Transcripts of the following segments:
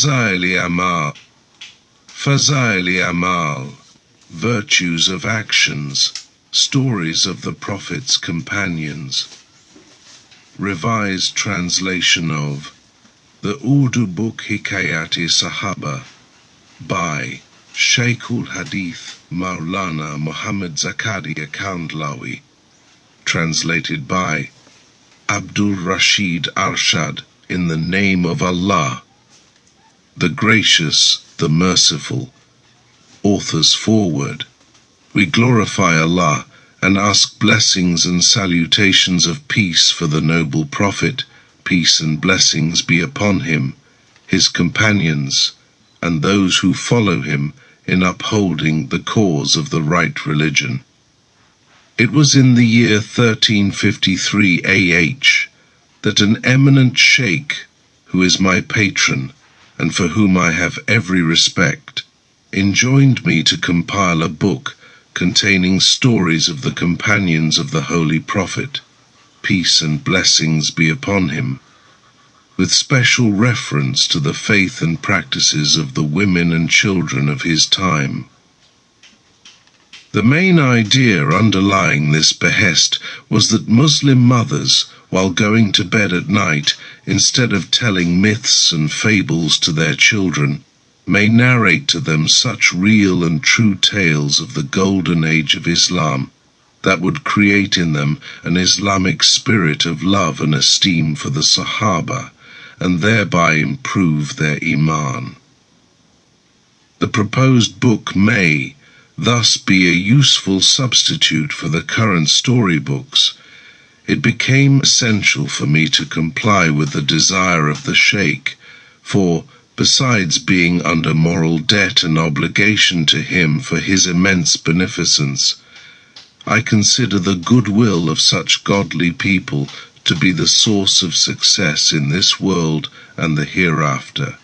Fazail Amal, Fazail Amal, Virtues of Actions, Stories of the Prophet's Companions. Revised translation of the Urdu book Hikayat-e Sahaba by Shaykhul Hadith Maulana Muhammad Zakaria Kandhlawi, translated by Abdul Rashid Arshad. In the name of Allah, the Gracious, the Merciful. Author's Foreword. We glorify Allah and ask blessings and salutations of peace for the noble Prophet, peace and blessings be upon him, his companions, and those who follow him in upholding the cause of the right religion. It was in the year 1353 AH that an eminent sheikh, who is my patron, and for whom I have every respect, enjoined me to compile a book containing stories of the companions of the Holy Prophet, peace and blessings be upon him, with special reference to the faith and practices of the women and children of his time. The main idea underlying this behest was that Muslim mothers, while going to bed at night, instead of telling myths and fables to their children, may narrate to them such real and true tales of the golden age of Islam that would create in them an Islamic spirit of love and esteem for the Sahaba, and thereby improve their Iman. The proposed book may thus be a useful substitute for the current storybooks. It became essential for me to comply with the desire of the Sheikh, for, besides being under moral debt and obligation to him for his immense beneficence, I consider the goodwill of such godly people to be the source of success in this world and the hereafter.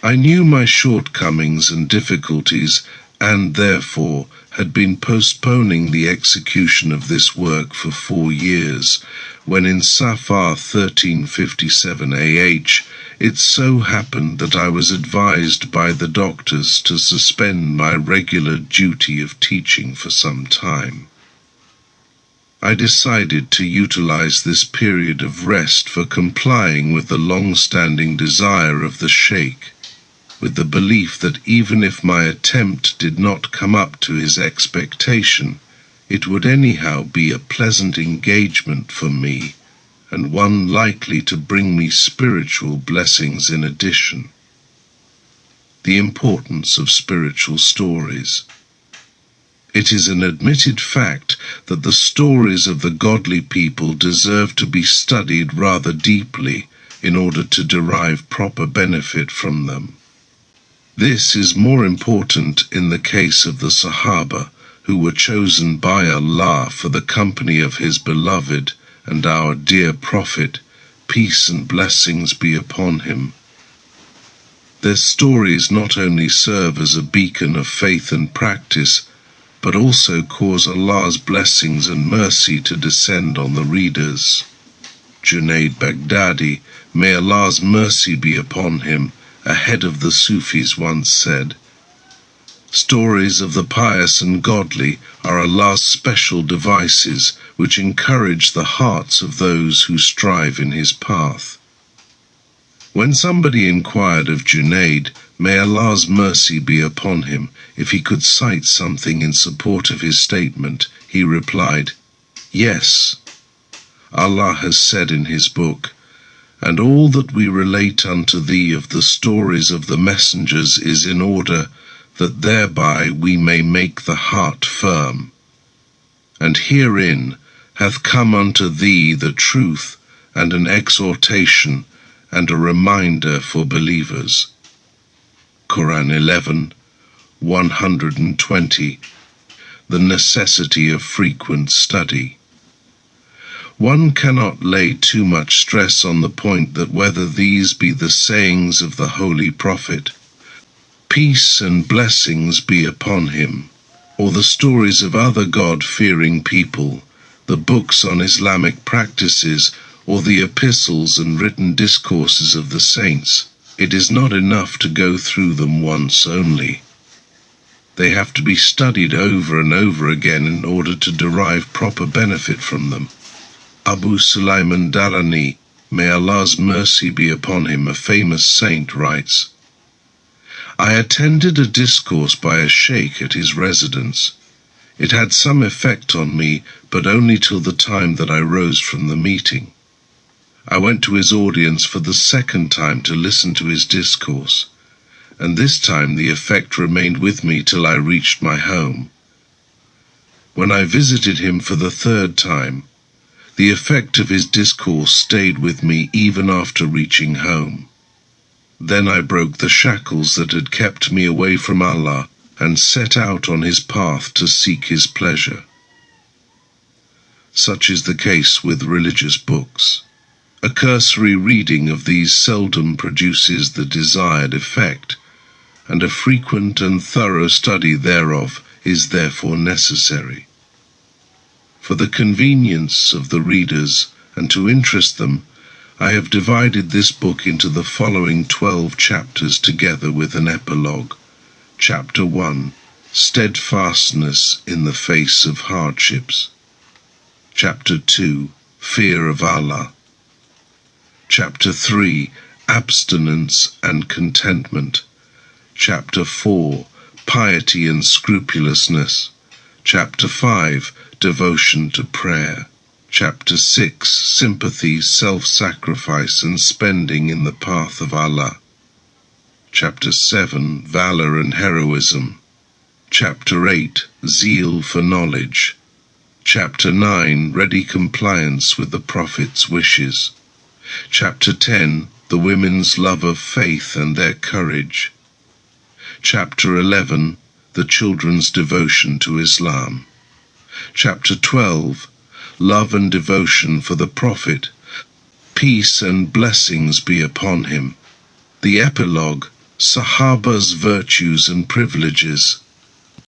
I knew my shortcomings and difficulties, and therefore had been postponing the execution of this work for 4 years, when in Safar 1357 AH it so happened that I was advised by the doctors to suspend my regular duty of teaching for some time. I decided to utilize this period of rest for complying with the long-standing desire of the Sheikh, with the belief that even if my attempt did not come up to his expectation, it would anyhow be a pleasant engagement for me, and one likely to bring me spiritual blessings in addition. The importance of spiritual stories. It is an admitted fact that the stories of the godly people deserve to be studied rather deeply in order to derive proper benefit from them. This is more important in the case of the Sahaba, who were chosen by Allah for the company of His beloved and our dear Prophet, peace and blessings be upon him. Their stories not only serve as a beacon of faith and practice, but also cause Allah's blessings and mercy to descend on the readers. Junaid Baghdadi, may Allah's mercy be upon him, a head of the Sufis, once said, "Stories of the pious and godly are Allah's special devices which encourage the hearts of those who strive in His path." When somebody inquired of Junaid, may Allah's mercy be upon him, if he could cite something in support of his statement, he replied, "Yes. Allah has said in His book, and all that we relate unto thee of the stories of the messengers is in order that thereby we may make the heart firm. And herein hath come unto thee the truth and an exhortation and a reminder for believers." Quran 11:120. The necessity of frequent study. One cannot lay too much stress on the point that whether these be the sayings of the Holy Prophet, peace and blessings be upon him, or the stories of other God-fearing people, the books on Islamic practices, or the epistles and written discourses of the saints, It is not enough to go through them once only. They have to be studied over and over again in order to derive proper benefit from them. Abu Sulaiman Darani, may Allah's mercy be upon him, a famous saint, writes, I attended a discourse by a sheikh at his residence. It had some effect on me, but only till the time that I rose from the meeting. I went to his audience for the second time to listen to his discourse, and this time the effect remained with me till I reached my home. When I visited him for the third time, the effect of his discourse stayed with me even after reaching home. Then I broke the shackles that had kept me away from Allah and set out on his path to seek his pleasure. Such is the case with religious books. A cursory reading of these seldom produces the desired effect, and a frequent and thorough study thereof is therefore necessary. For the convenience of the readers and to interest them, I have divided this book into the following 12 chapters together with an epilogue. Chapter 1, Steadfastness in the Face of Hardships. Chapter 2, Fear of Allah. Chapter 3, Abstinence and Contentment. Chapter 4, Piety and Scrupulousness. Chapter 5, Devotion to Prayer. Chapter 6, Sympathy, Self-Sacrifice and Spending in the Path of Allah. Chapter 7, Valor and Heroism. Chapter 8, Zeal for Knowledge. Chapter 9, Ready Compliance with the Prophet's Wishes. Chapter 10, The Women's Love of Faith and Their Courage. Chapter 11, The Children's Devotion to Islam. Chapter 12, Love and Devotion for the Prophet, Peace and Blessings be upon him. The Epilogue, Sahaba's Virtues and Privileges.